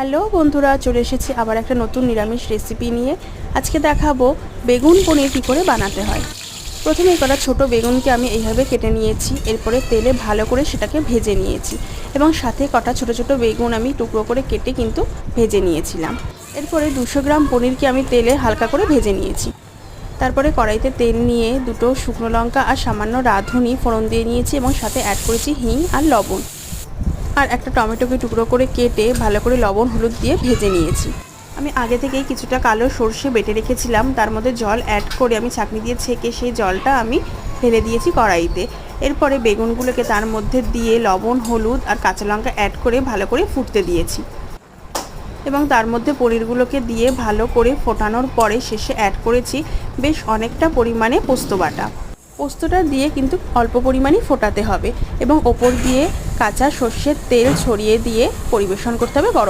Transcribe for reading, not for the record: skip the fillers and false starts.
Hello বন্ধুরা, চলে এসেছি আবার একটা নতুন নিরামিষ রেসিপি নিয়ে। আজকে দেখাবো বেগুন পনির কী করে বানাতে হয়। প্রথমে কটা ছোট বেগুনকে আমি এইভাবে কেটে নিয়েছি, এরপরে তেলে ভালো করে সেটাকে ভেজে নিয়েছি এবং সাথে কটা ছোট ছোট বেগুন আমি টুকরো করে কেটে কিন্তু ভেজে নিয়েছিলাম। এরপরে 200 গ্রাম পনিরকে আমি তেলে হালকা করে ভেজে নিয়েছি। তারপরে কড়াইতে তেল নিয়ে দুটো শুকনো লঙ্কা আর সামান্য রাঁধুনি ফোড়ন দিয়ে নিয়েছি এবং সাথে অ্যাড করেছি হিং আর লবণ, আর একটা টমেটোকে টুকরো করে কেটে ভালো করে লবণ হলুদ দিয়ে ভেজে নিয়েছি। আমি আগে থেকেই কিছুটা কালো সর্ষে বেটে রেখেছিলাম, তার মধ্যে জল অ্যাড করে আমি ছাঁকনি দিয়ে ছেঁকে সেই জলটা আমি ঢেলে দিয়েছি কড়াইতে। এরপরে বেগুনগুলোকে তার মধ্যে দিয়ে লবণ হলুদ আর কাঁচা লঙ্কা অ্যাড করে ভালো করে ফুটতে দিয়েছি এবং তার মধ্যে পনিরগুলোকে দিয়ে ভালো করে ফোটানোর পরে শেষে অ্যাড করেছি বেশ অনেকটা পরিমাণে পোস্ত বাটা। পোস্তটা দিয়ে কিন্তু অল্প পরিমাণেই ফোটাতে হবে এবং ওপর দিয়ে কাঁচা সর্ষের তেল ছড়িয়ে দিয়ে পরিবেশন করতে হবে গরম